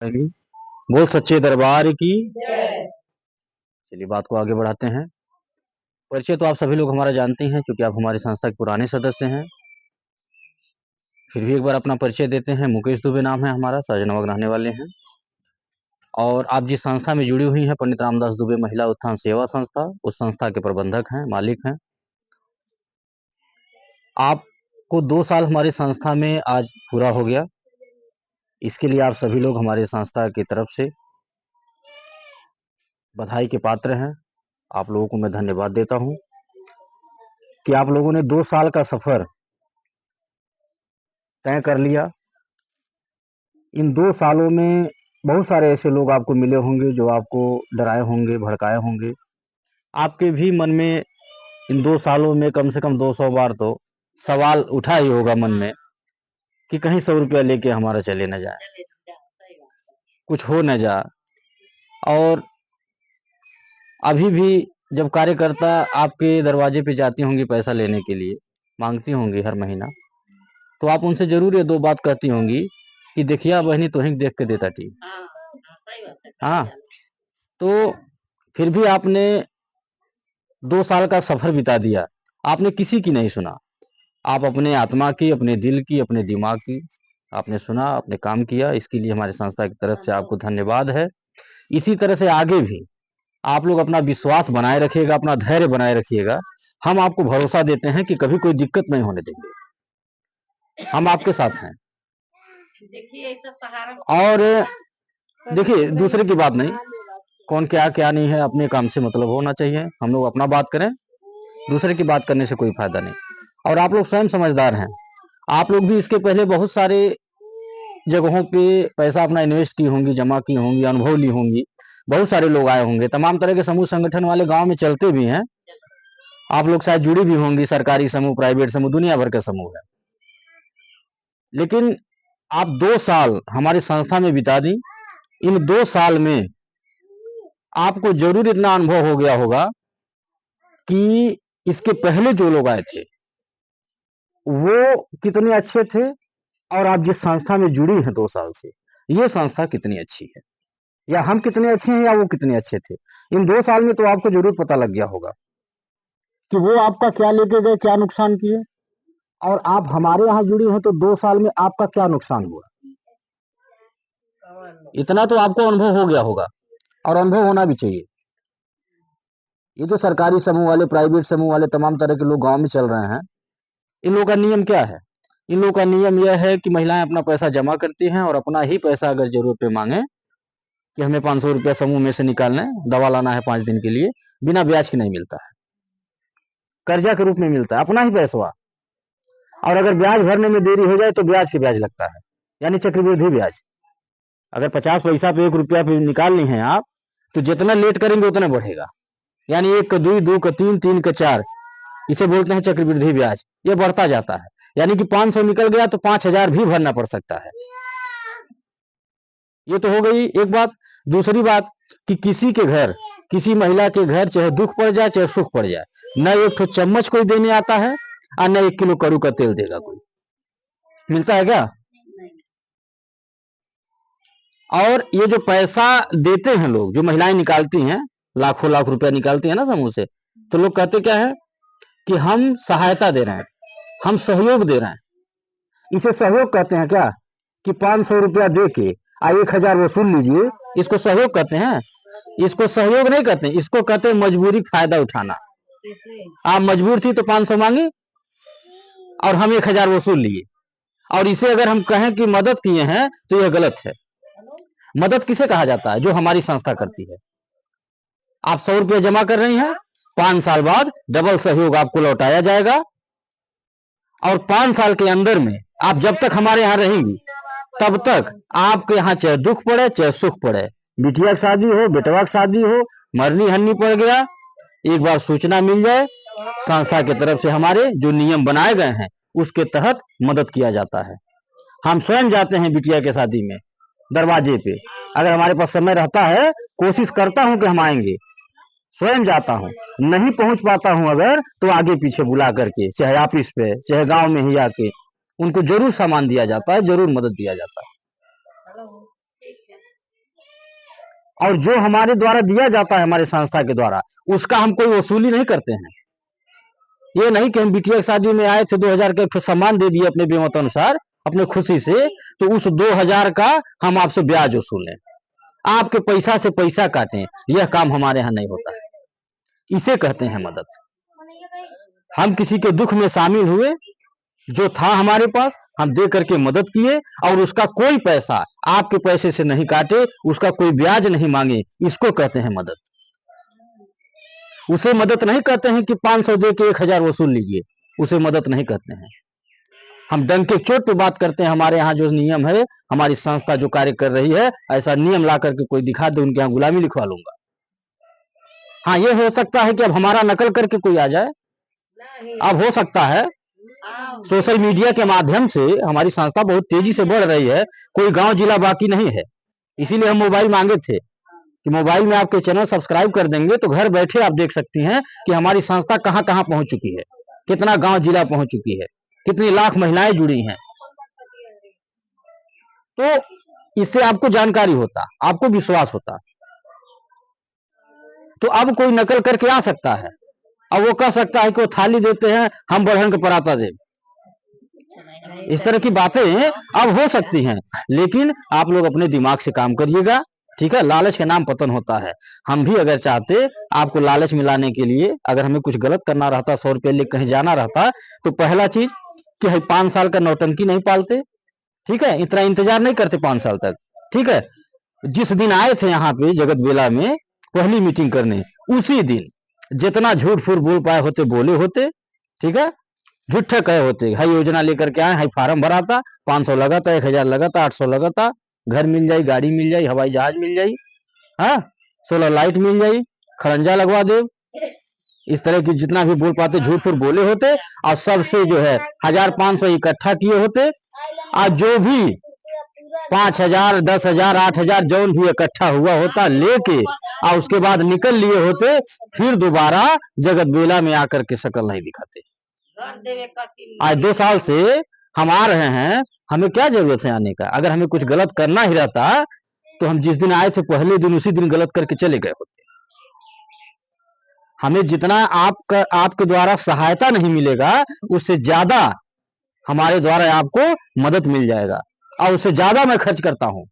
बोल सच्चे दरबार की। चलिए बात को आगे बढ़ाते हैं। परिचय तो आप सभी लोग हमारा जानते हैं क्योंकि आप हमारी संस्था के पुराने सदस्य हैं। फिर भी एक बार अपना परिचय देते हैं। मुकेश दुबे नाम है हमारा, साजनवाग रहने वाले हैं। और आप जिस संस्था में जुड़ी हुई हैं, पंडित रामदास दुबे महिला उत्थान सेवा संस्था, उस संस्था के प्रबंधक हैं, मालिक हैं। आपको 2 साल हमारी संस्था में आज पूरा हो गया। इसके लिए आप सभी लोग हमारी संस्था की तरफ से बधाई के पात्र हैं। आप लोगों को मैं धन्यवाद देता हूं कि आप लोगों ने 2 साल का सफर तय कर लिया। इन 2 सालों में बहुत सारे ऐसे लोग आपको मिले होंगे जो आपको डराए होंगे, भड़काए होंगे। आपके भी मन में इन 2 सालों में कम से कम 200 बार तो सवाल उठा ही होगा मन में कि कहीं 100 रुपया लेके हमारा चले न जाए, कुछ हो न जाए। और अभी भी जब कार्यकर्ता आपके दरवाजे पे जाती होंगी पैसा लेने के लिए, मांगती होंगी हर महीना, तो आप उनसे जरूर ये 2 बात कहती होंगी कि देखिया बहनी तोहिं देख के देता टी। हाँ, तो फिर भी आपने 2 साल का सफर बिता दिया। आपने किसी की नहीं सुना। आप अपने आत्मा की, अपने दिल की, अपने दिमाग की आपने सुना, आपने काम किया। इसके लिए हमारी संस्था की तरफ से आपको धन्यवाद है। इसी तरह से आगे भी आप लोग अपना विश्वास बनाए रखिएगा, अपना धैर्य बनाए रखिएगा। हम आपको भरोसा देते हैं कि कभी कोई दिक्कत नहीं होने देंगे। हम आपके साथ हैं। और देखिए दूसरे की बात नहीं, कौन क्या क्या नहीं है, अपने काम से मतलब होना चाहिए। हम लोग अपना बात करें, दूसरे की बात करने से कोई फायदा नहीं। और आप लोग स्वयं समझदार हैं। आप लोग भी इसके पहले बहुत सारे जगहों पे पैसा अपना इन्वेस्ट की होंगी, जमा की होंगी, अनुभव ली होंगी। बहुत सारे लोग आए होंगे, तमाम तरह के समूह संगठन वाले गांव में चलते भी हैं। आप लोग शायद जुड़ी भी होंगी, सरकारी समूह, प्राइवेट समूह, दुनिया भर के समूह है। लेकिन आप 2 साल हमारी संस्था में बिता दी। इन 2 साल में आपको जरूर इतना अनुभव हो गया होगा कि इसके पहले जो लोग आए थे वो कितने अच्छे थे, और आप जिस संस्था में जुड़ी हैं 2 साल से, ये संस्था कितनी अच्छी है, या हम कितने अच्छे हैं, या वो कितने अच्छे थे। इन 2 साल में तो आपको जरूर पता लग गया होगा कि वो आपका क्या लेके गए, क्या नुकसान किए, और आप हमारे यहाँ जुड़ी हैं तो 2 साल में आपका क्या नुकसान हुआ। इतना तो आपको अनुभव हो गया होगा, और अनुभव होना भी चाहिए। ये जो सरकारी समूह वाले, प्राइवेट समूह वाले, तमाम तरह के लोग गांव में चल रहे हैं, इन लोगों का नियम क्या है? इन लोगों का नियम यह है कि महिलाएं अपना पैसा जमा करती हैं और अपना ही पैसा अगर जरूरत पे मांगे कि हमें 500 रुपया समूह में से निकालना है, दवा लाना है 5 दिन के लिए, बिना ब्याज के नहीं मिलता है, कर्जा के रूप में मिलता है, अपना ही पैसा। और अगर ब्याज भरने में देरी हो जाए तो ब्याज के ब्याज लगता है, यानी चक्रवृद्धि ब्याज। अगर 50 पैसा पे 1 रुपया पे निकालनी है आप, तो जितना लेट करेंगे उतना बढ़ेगा, यानी 1 का 2, 2 का 3, 3 का 4, इसे बोलते हैं चक्रवृद्धि ब्याज। ये बढ़ता जाता है, यानी कि 500 निकल गया तो 5000 भी भरना पड़ सकता है। ये तो हो गई एक बात। दूसरी बात कि किसी के घर, किसी महिला के घर चाहे दुख पड़ जाए चाहे सुख पड़ जाए, न 1 ठो चम्मच कोई देने आता है और न 1 किलो करू का तेल देगा कोई। मिलता है क्या? और ये जो पैसा देते हैं लोग, जो महिलाएं निकालती हैं, लाखों लाख रुपया निकालती है ना समूह से, तो लोग कहते क्या है कि हम सहायता दे रहे हैं, हम सहयोग दे रहे हैं। इसे सहयोग कहते हैं क्या? कि 500 रुपया दे के 1000 वसूल लीजिए, इसको सहयोग कहते हैं? इसको सहयोग नहीं कहते, इसको कहते हैं मजबूरी फायदा उठाना। आप मजबूर थी तो 500 मांगी और हम 1000 वसूल लिए, और इसे अगर हम कहें कि मदद किए हैं तो यह गलत है। मदद किसे कहा जाता है? जो हमारी संस्था करती है। आप 100 रुपया जमा कर रही हैं, 5 साल बाद डबल सहयोग आपको लौटाया जाएगा। और 5 साल के अंदर में आप जब तक हमारे यहाँ रहेंगी, तब तक आपके यहाँ चाहे दुख पड़े चाहे सुख पड़े, बिटिया की शादी हो, बेटवा की शादी हो, मरनी हन्नी पड़ गया, एक बार सूचना मिल जाए, संस्था की तरफ से हमारे जो नियम बनाए गए हैं उसके तहत मदद किया जाता है। हम स्वयं जाते हैं बिटिया के शादी में, दरवाजे पे। अगर हमारे पास समय रहता है, कोशिश करता हूं कि हम आएंगे, स्वयं जाता हूं। नहीं पहुंच पाता हूं अगर, तो आगे पीछे बुला करके, चाहे ऑफिस पे चाहे गांव में ही आके उनको जरूर सामान दिया जाता है, जरूर मदद दिया जाता है। और जो हमारे द्वारा दिया जाता है हमारे संस्था के द्वारा, उसका हम कोई वसूली नहीं करते हैं। ये नहीं कि हम बिटिया की शादी में आए थे 2000 का एक सम्मान दे दिए अपने बेमत अनुसार अपने खुशी से, तो उस 2000 का हम आपसे ब्याज वसूलें, आपके पैसा से पैसा काटें, यह काम हमारे यहाँ नहीं होता है। इसे कहते हैं मदद। हम किसी के दुख में शामिल हुए, जो था हमारे पास हम दे करके मदद किए, और उसका कोई पैसा आपके पैसे से नहीं काटे, उसका कोई ब्याज नहीं मांगे, इसको कहते हैं मदद। उसे मदद नहीं कहते हैं कि 500 दे के 1000 वसूल लीजिए, उसे मदद नहीं कहते हैं। हम डंके चोट पे बात करते हैं। हमारे यहाँ जो नियम है, हमारी संस्था जो कार्य कर रही है, ऐसा नियम ला करके कोई दिखा दे, उनके यहाँ गुलामी लिखवा लूंगा। हाँ, ये हो सकता है कि अब हमारा नकल करके कोई आ जाए, अब हो सकता है सोशल मीडिया के माध्यम से हमारी संस्था बहुत तेजी से बढ़ रही है, कोई गांव जिला बाकी नहीं है। इसीलिए हम मोबाइल मांगे थे कि मोबाइल में आपके चैनल सब्सक्राइब कर देंगे तो घर बैठे आप देख सकती हैं कि हमारी संस्था कहां कहां पहुंच चुकी है, कितना गांव जिला पहुंच चुकी है, कितनी लाख महिलाएं जुड़ी हैं। तो इससे आपको जानकारी होता, आपको विश्वास होता। तो अब कोई नकल करके आ सकता है, अब वो कह सकता है कि वो थाली देते हैं, हम बढ़न के पराता दे। इस तरह की बातें अब हो सकती हैं, लेकिन आप लोग अपने दिमाग से काम करिएगा, ठीक है। लालच के नाम पतन होता है। हम भी अगर चाहते आपको लालच में लाने के लिए, अगर हमें कुछ गलत करना रहता, 100 रुपये लेकर कहीं जाना रहता, तो पहला चीज कि 5 साल का नौटंकी नहीं पालते, ठीक है, इतना इंतजार नहीं करते 5 साल तक, ठीक है। जिस दिन आए थे यहाँ पे जगत बेला में पहली मीटिंग करने, उसी दिन जितना झूठ फूट बोल पाए होते बोले होते, ठीक है, झूठे कहे होते। हाई योजना लेकर के आए, हाई फार्म भरा था, 500 लगा था, 1000 लगा था, 800 लगा था, घर मिल जाई, गाड़ी मिल जाई, हवाई जहाज मिल जाई, हाँ, सोलर लाइट मिल जाई, खरंजा लगवा दे। इस तरह की जितना भी बोल पाते झूठ फूट बोले होते, और सबसे जो है 1500 इकट्ठा किए होते, और जो भी 5000 10,000 8,000 जौन भी इकट्ठा हुआ होता लेके, और उसके बाद निकल लिए होते, फिर दोबारा जगत बेला में आकर के शकल नहीं दिखाते। आज 2 साल से हम आ रहे हैं, हमें क्या जरूरत है आने का। अगर हमें कुछ गलत करना ही रहता तो हम जिस दिन आए थे पहले दिन उसी दिन गलत करके चले गए होते। हमें जितना आपके द्वारा सहायता नहीं मिलेगा, उससे ज्यादा हमारे द्वारा आपको मदद मिल जाएगा, और उससे ज्यादा मैं खर्च करता हूं।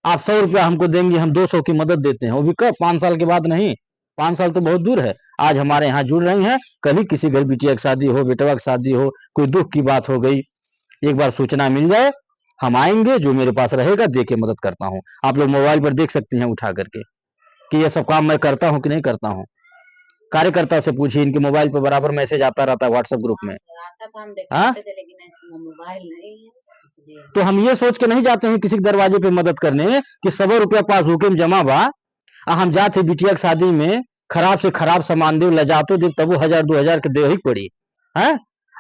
आप 100 रुपया हमको देंगे, हम 200 की मदद देते हैं, वो भी कब? 5 साल के बाद नहीं, 5 साल तो बहुत दूर है। आज हमारे यहाँ जुड़ रही हैं, कभी किसी घर बिटिया की शादी हो, बेटवा की शादी हो, कोई दुख की बात हो गई, एक बार सूचना मिल जाए, हम आएंगे, जो मेरे पास रहेगा दे के मदद करता हूँ। आप लोग मोबाइल पर देख सकते हैं उठा करके कि ये सब काम मैं करता हूँ कि नहीं करता हूँ। कार्यकर्ता से पूछिए, इनके मोबाइल पर बराबर मैसेज आता रहता है व्हाट्सएप ग्रुप में। हाँ, तो हम ये सोच के नहीं जाते हैं किसी के दरवाजे पे मदद करने कि 100 रुपया पास होके में जमा बा, हम जाते बिटिया की शादी में खराब से खराब सामान दे, लजातो दे, तब वो 1000 2000 के दे ही पड़ी है।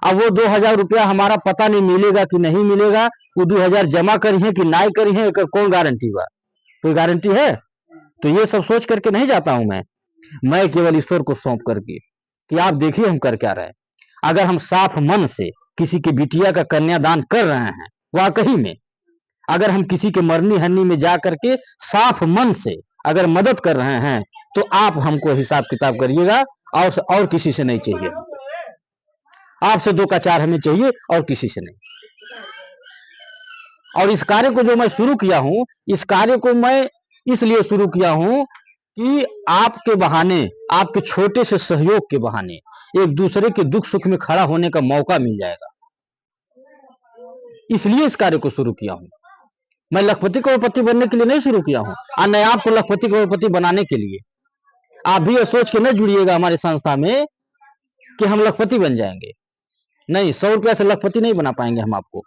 अब वो 2000 रुपया हमारा पता नहीं मिलेगा कि नहीं मिलेगा, वो 2000 जमा करी है कि नहीं करी है, कौन गारंटी बा? कोई गारंटी है? तो ये सब सोच करके नहीं जाता हूं मैं केवल ईश्वर को सौंप करके कि आप देखिए हम कर क्या रहे हैं। अगर हम साफ मन से किसी की बिटिया का कन्यादान कर रहे हैं, वाकई में अगर हम किसी के मरनी हरनी में जा करके साफ मन से अगर मदद कर रहे हैं, तो आप हमको हिसाब किताब करिएगा, और किसी से नहीं चाहिए। आपसे 2 का 4 हमें चाहिए, और किसी से नहीं। और इस कार्य को जो मैं शुरू किया हूं, इस कार्य को मैं इसलिए शुरू किया हूं कि आपके बहाने, आपके छोटे से सहयोग के बहाने एक दूसरे के दुख सुख में खड़ा होने का मौका मिल जाएगा, इसलिए इस कार्य को शुरू किया हूं। मैं लखपति करोड़पति बनने के लिए नहीं शुरू किया हूं, और न आपको लखपति करोड़पति बनाने के लिए। आप भी ये सोच के न जुड़िएगा हमारी संस्था में कि हम लखपति बन जाएंगे। नहीं, 100 रुपया से लखपति नहीं बना पाएंगे हम आपको।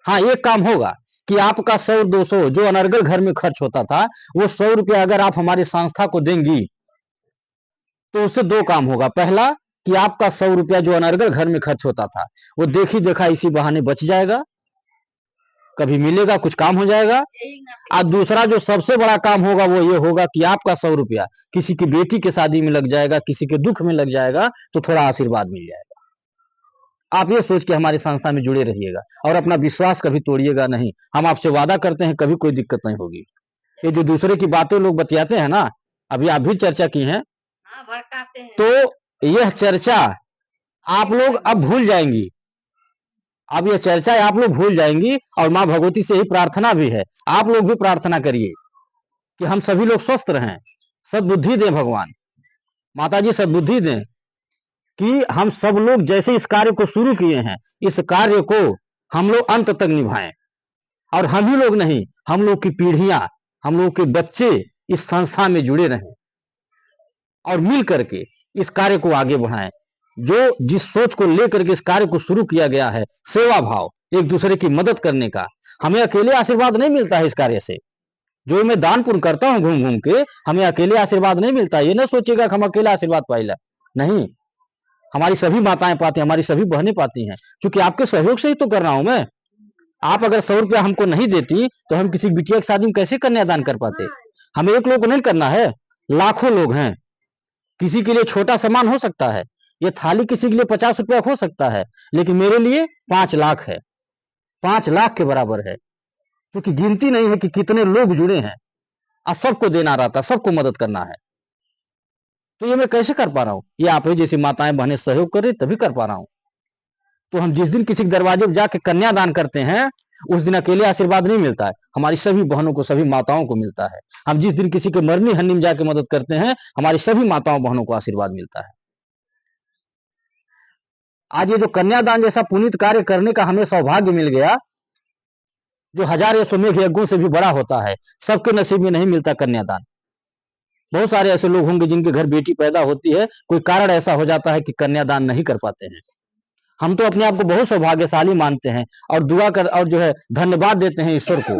हाँ, एक काम होगा कि आपका 100 200 जो अनर्गल घर में खर्च होता था, वो 100 रुपया अगर आप हमारी संस्था को देंगी, तो उससे 2 काम होगा। पहला कि आपका 100 रुपया जो अनर्गल घर में खर्च होता था, वो देखी देखा इसी बहाने बच जाएगा, कभी मिलेगा, कुछ काम हो जाएगा। और दूसरा जो सबसे बड़ा काम होगा वो ये होगा कि आपका 100 रुपया किसी की बेटी के शादी में लग जाएगा, किसी के दुख में लग जाएगा, तो थोड़ा आशीर्वाद मिल जाएगा। आप ये सोच के हमारी संस्था में जुड़े रहिएगा, और अपना विश्वास कभी तोड़िएगा नहीं। हम आपसे वादा करते हैं कभी कोई दिक्कत नहीं होगी। ये जो दूसरे की बातें लोग बतियाते हैं ना, अभी आप भी चर्चा की हैं, हाँ, भड़काते हैं। तो यह चर्चा आप लोग अब भूल जाएंगी। अब यह चर्चा आप लोग भूल जाएंगी, और माँ भगवती से ही प्रार्थना भी है, आप लोग भी प्रार्थना करिए कि हम सभी लोग स्वस्थ रहें, सद्बुद्धि दें भगवान, माता जी सद्बुद्धि दें कि हम सब लोग जैसे इस कार्य को शुरू किए हैं, इस कार्य को हम लोग अंत तक निभाएं, और हम ही लोग नहीं, हम लोग की पीढ़ियां, हम लोग के बच्चे इस संस्था में जुड़े रहें और मिल करके इस कार्य को आगे बढ़ाएं। जो जिस सोच को लेकर के इस कार्य को शुरू किया गया है, सेवा भाव, एक दूसरे की मदद करने का, हमें अकेले आशीर्वाद नहीं मिलता है इस कार्य से। जो मैं दान पुण्य करता हूं घूम घूम के, हमें अकेले आशीर्वाद नहीं मिलता। ये ना सोचेगा कि हम अकेले आशीर्वाद पाइला, नहीं, हमारी सभी माताएं पाती हैं, हमारी सभी बहनें पाती हैं, क्योंकि आपके सहयोग से ही तो कर रहा हूं मैं। आप अगर 100 रुपया हमको नहीं देती तो हम किसी बिटिया की शादी में कैसे कन्यादान कर पाते। हमें एक लोग को नहीं करना है, लाखों लोग हैं। किसी के लिए छोटा सामान हो सकता है, ये थाली किसी के लिए 50 रुपया हो सकता है, लेकिन मेरे लिए 5 लाख है, 5 लाख के बराबर है, क्योंकि गिनती नहीं है कि कितने लोग जुड़े हैं, और सबको देना रहता, सबको मदद करना है। तो ये मैं कैसे कर पा रहा हूं? ये आप ही जैसी माताएं बहनें सहयोग कर रही, तभी कर पा रहा हूं। तो हम जिस दिन किसी के दरवाजे पर जाके कन्यादान करते हैं, उस दिन अकेले आशीर्वाद नहीं मिलता है, हमारी सभी बहनों को, सभी माताओं को मिलता है। हम जिस दिन किसी के मरनी हन्नी में जाके मदद करते हैं, हमारी सभी माताओं बहनों को आशीर्वाद मिलता है। आज ये जो कन्यादान जैसा पुनीत कार्य करने का हमें सौभाग्य मिल गया, जो हजार अश्वमेघ यज्ञों से भी बड़ा होता है, सबके नसीब में नहीं मिलता कन्यादान। बहुत सारे ऐसे लोग होंगे जिनके घर बेटी पैदा होती है, कोई कारण ऐसा हो जाता है कि कन्यादान नहीं कर पाते हैं। हम तो अपने आप को बहुत सौभाग्यशाली मानते हैं, और दुआ कर, और जो है धन्यवाद देते हैं ईश्वर को,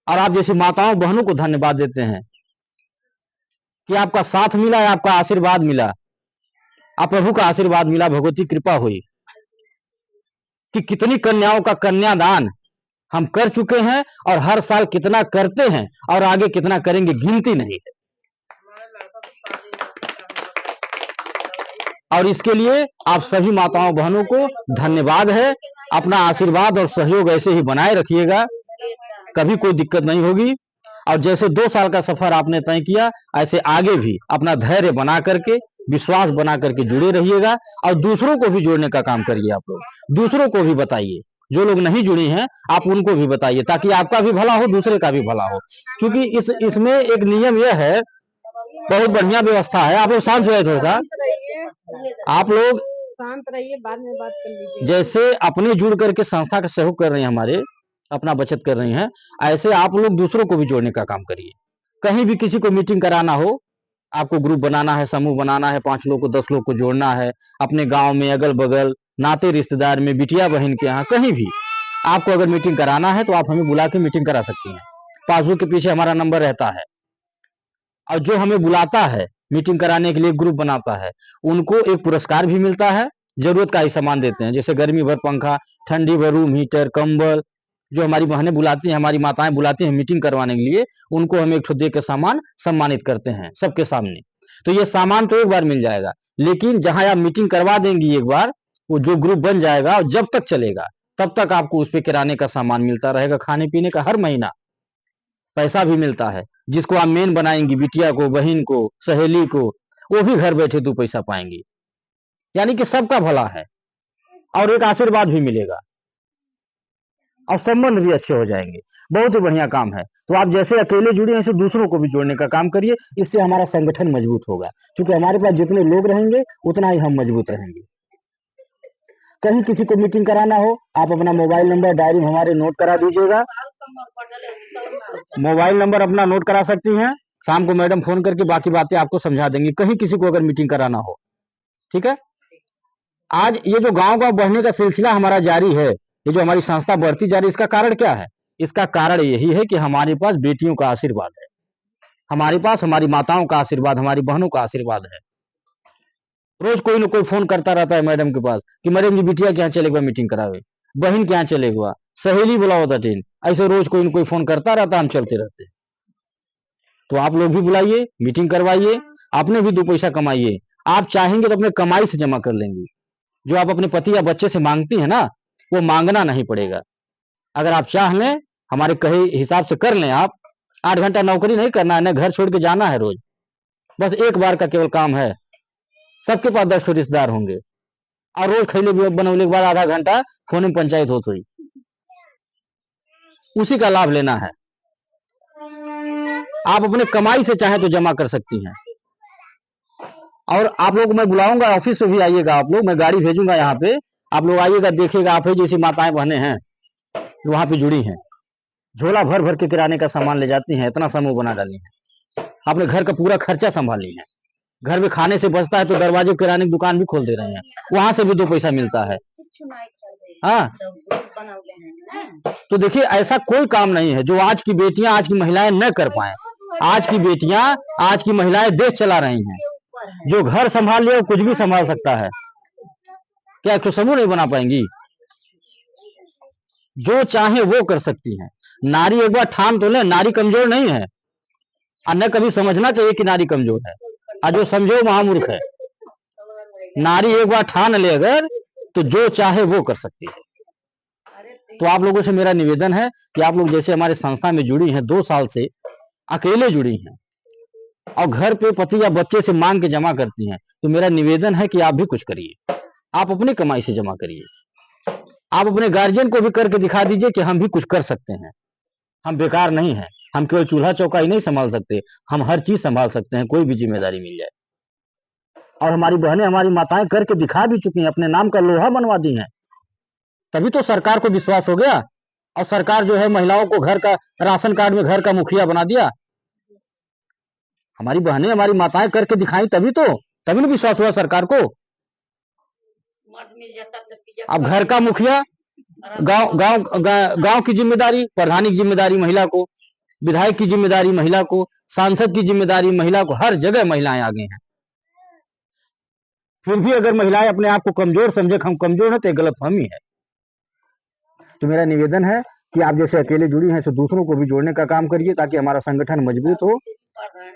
और आप जैसी माताओं बहनों को धन्यवाद देते हैं कि आपका साथ मिला है, आपका आशीर्वाद मिला, आप प्रभु का आशीर्वाद मिला, भगवती कृपा हुई कि कितनी कन्याओं का कन्यादान हम कर चुके हैं, और हर साल कितना करते हैं, और आगे कितना करेंगे, गिनती नहीं है। और इसके लिए आप सभी माताओं बहनों को धन्यवाद है। अपना आशीर्वाद और सहयोग ऐसे ही बनाए रखिएगा, कभी कोई दिक्कत नहीं होगी। और जैसे 2 साल का सफर आपने तय किया, ऐसे आगे भी अपना धैर्य बना करके, विश्वास बना करके जुड़े रहिएगा, और दूसरों को भी जोड़ने का काम करिए। आप लोग दूसरों को भी बताइए, जो लोग नहीं जुड़ी हैं आप उनको भी बताइए, ताकि आपका भी भला हो, दूसरे का भी भला हो। क्योंकि इसमें एक नियम यह है, बहुत बढ़िया व्यवस्था है। आप लोग शांत हुए, थोड़ा सा आप लोग शांत रहिए, बाद में बात कर लीजिए। जैसे अपने जुड़ करके संस्था का सहयोग कर रहे हैं, हमारे अपना बचत कर रही हैं, ऐसे आप लोग दूसरों को भी जोड़ने का काम करिए। कहीं भी किसी को मीटिंग कराना हो, आपको ग्रुप बनाना है, समूह बनाना है, 5 लोग को 10 लोग को जोड़ना है, अपने गांव में, अगल बगल, नाते रिश्तेदार में, बिटिया बहन के यहाँ, कहीं भी आपको अगर मीटिंग कराना है तो आप हमें बुला के मीटिंग करा सकती हैं। पासबुक के पीछे हमारा नंबर रहता है, और जो हमें बुलाता है मीटिंग कराने के लिए, ग्रुप बनाता है, उनको एक पुरस्कार भी मिलता है। जरूरत का ही सामान देते हैं, जैसे गर्मी भर पंखा, ठंडी भर रूम हीटर, कंबल। जो हमारी बहनें बुलाती हैं, हमारी माताएं बुलाती हैं मीटिंग करवाने के लिए, उनको हम एक दे के सामान सम्मानित करते हैं सबके सामने। तो ये सामान तो एक बार मिल जाएगा, लेकिन जहां आप मीटिंग करवा देंगी एक बार, वो जो ग्रुप बन जाएगा और जब तक चलेगा तब तक आपको उस पे किराने का सामान मिलता रहेगा, खाने पीने का हर महीना पैसा भी मिलता है। जिसको आप मेन बनाएंगी, बिटिया को, बहन को, सहेली को, वो भी घर बैठे 2 पैसा पाएंगी। यानी कि सबका भला है, और एक आशीर्वाद भी मिलेगा, और संबंध भी अच्छे हो जाएंगे। बहुत ही बढ़िया काम है। तो आप जैसे अकेले जुड़े हैं, ऐसे दूसरों को भी जोड़ने का काम करिए। इससे हमारा संगठन मजबूत होगा, क्योंकि हमारे पास जितने लोग रहेंगे उतना ही हम मजबूत रहेंगे। कहीं किसी को मीटिंग कराना हो, आप अपना मोबाइल नंबर डायरी में हमारे नोट करा दीजिएगा। मोबाइल नंबर अपना नोट करा सकती हैं, शाम को मैडम फोन करके बाकी बातें आपको समझा देंगी, कहीं किसी को अगर मीटिंग कराना हो। ठीक है। आज ये जो गांव गांव बढ़ने का सिलसिला हमारा जारी है, ये जो हमारी संस्था बढ़ती जा रही है, इसका कारण क्या है? इसका कारण यही है कि हमारे पास बेटियों का आशीर्वाद है, हमारे पास हमारी माताओं का आशीर्वाद, हमारी बहनों का आशीर्वाद है। रोज कोई ना कोई फोन करता रहता है मैडम के पास कि मैडम जी बिटिया के यहाँ चलेगा मीटिंग करावे, बहन के यहाँ चलेगा, सहेली बुलाओ था टीन, ऐसे रोज कोई ना कोई फोन करता रहता, हम चलते रहते। तो आप लोग भी बुलाइए, मीटिंग करवाइए, आपने भी 2 पैसा कमाइए। आप चाहेंगे तो अपने कमाई से जमा कर लेंगे। जो आप अपने पति या बच्चे से मांगती है ना, वो मांगना नहीं पड़ेगा। अगर आप चाह लें, हमारे कहे हिसाब से कर लें आप, 8 घंटा नौकरी नहीं करना है, न घर छोड़ के जाना है रोज, बस एक बार का केवल काम है। सबके पास 10 रिश्तेदार होंगे और रोज खैले बनौले के बाद आधा घंटा फोन में पंचायत होती हुई, उसी का लाभ लेना है। आप अपने कमाई से चाहे तो जमा कर सकती हैं। और आप लोग मैं बुलाऊंगा, ऑफिस से भी आइएगा आप लोग, मैं गाड़ी भेजूंगा यहाँ पे, आप लोग आइएगा, देखिएगा। आप ही जैसी माताएं बहनें हैं वहां पे जुड़ी हैं, झोला भर भर के किराने का सामान ले जाती हैं, इतना समूह बना डाली है, अपने घर का पूरा खर्चा संभाली है। घर में खाने से बचता है तो दरवाजे किराने की दुकान भी खोल दे रहे हैं, वहां से भी 2 पैसा मिलता है। हाँ, तो देखिए ऐसा कोई काम नहीं है जो आज की बेटियां, आज की महिलाएं न कर पाए। आज की बेटियां, आज की महिलाएं देश चला रही हैं। जो घर संभाल ले वो कुछ भी संभाल सकता है। क्या एक समूह नहीं बना पाएंगी? जो चाहे वो कर सकती हैं। नारी एक बार ठान तो ले, नारी कमजोर नहीं है, और न कभी समझना चाहिए कि नारी कमजोर है, और जो समझो महामूर्ख है। नारी एक बार ठान ले अगर, तो जो चाहे वो कर सकती है। तो आप लोगों से मेरा निवेदन है कि आप लोग जैसे हमारे संस्था में जुड़ी हैं, 2 साल से अकेले जुड़ी हैं और घर पे पति या बच्चे से मांग के जमा करती हैं, तो मेरा निवेदन है कि आप भी कुछ करिए। आप अपनी कमाई से जमा करिए। आप अपने गार्जियन को भी करके दिखा दीजिए कि हम भी कुछ कर सकते हैं, हम बेकार नहीं हैं। हम केवल चूल्हा चौका ही नहीं संभाल सकते, हम हर चीज संभाल सकते हैं, कोई भी जिम्मेदारी मिल जाए। और हमारी बहनें, हमारी माताएं करके दिखा भी चुकी हैं, अपने नाम का लोहा बनवा दी हैं। तभी तो सरकार को विश्वास हो गया, और सरकार जो है महिलाओं को घर का राशन कार्ड में घर का मुखिया बना दिया। हमारी बहनें, हमारी माताएं करके दिखाई, तभी ना विश्वास हुआ सरकार को। अब घर का मुखिया, गांव की जिम्मेदारी, प्रधानी की जिम्मेदारी महिला को, विधायक की जिम्मेदारी महिला को, सांसद की जिम्मेदारी महिला को, हर जगह महिलाएं आगे हैं। फिर भी अगर महिलाएं अपने आप को कमजोर समझे, हम कमजोर हैं, तो एक गलतफहमी है। तो मेरा निवेदन है कि आप जैसे अकेले जुड़ी हैं, तो दूसरों को भी जोड़ने का काम करिए, ताकि हमारा संगठन मजबूत हो।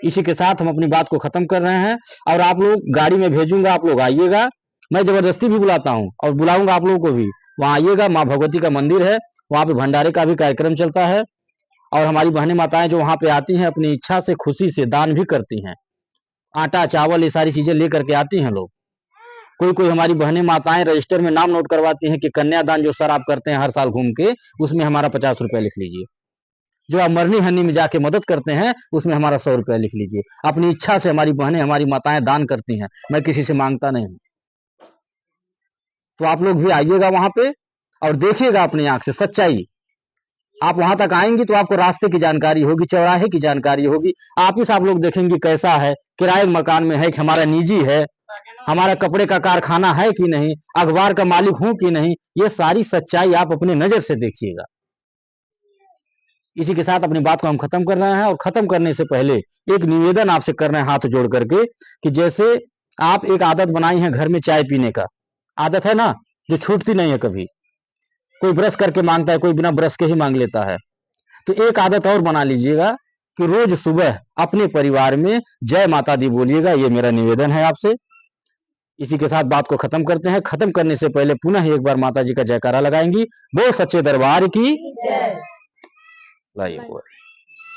इसी के साथ हम अपनी बात को खत्म कर रहे हैं, और आप लोग गाड़ी में भेजूंगा, आप लोग आइएगा। मैं जबरदस्ती भी बुलाता हूँ और बुलाऊंगा आप लोगों को भी। वहां आइएगा, माँ भगवती का मंदिर है, वहां पे भंडारे का भी कार्यक्रम चलता है। और हमारी बहनें माताएं जो वहां पे आती हैं, अपनी इच्छा से खुशी से दान भी करती हैं। आटा चावल ये सारी चीजें लेकर के आती हैं लोग। कोई हमारी बहनें माताएं रजिस्टर में नाम नोट करवाती हैं कि कन्यादान जो सर आप करते हैं हर साल घूम के, उसमें हमारा 50 रुपया लिख लीजिए। जो आप मरनी हन्नी में जाके मदद करते हैं, उसमें हमारा 100 रुपया लिख लीजिए। अपनी इच्छा से हमारी बहनें, हमारी माताएं दान करती हैं, मैं किसी से मांगता नहीं। तो आप लोग भी आइएगा वहां पे और देखिएगा अपनी आंख से सच्चाई। आप वहां तक आएंगी तो आपको रास्ते की जानकारी होगी, चौराहे की जानकारी होगी। आप लोग देखेंगे कैसा है, किराए मकान में है कि हमारा निजी है, हमारा कपड़े का कारखाना है कि नहीं, अखबार का मालिक हूं कि नहीं, ये सारी सच्चाई आप अपने नजर से देखिएगा। इसी के साथ अपनी बात को हम खत्म कर रहे हैं, और खत्म करने से पहले एक निवेदन आपसे कर रहे हैं हाथ जोड़ करके, कि जैसे आप एक आदत बनाई है घर में चाय पीने का, आदत है ना, जो छूटती नहीं है कभी। कोई ब्रश करके मांगता है, कोई बिना ब्रश के ही मांग लेता है। तो एक आदत और बना लीजिएगा कि रोज सुबह अपने परिवार में जय माता दी बोलिएगा। ये मेरा निवेदन है आपसे। इसी के साथ बात को खत्म करते हैं। खत्म करने से पहले पुनः एक बार माता जी का जयकारा लगाएंगी। बोल सच्चे दरबार की जय। लाइए।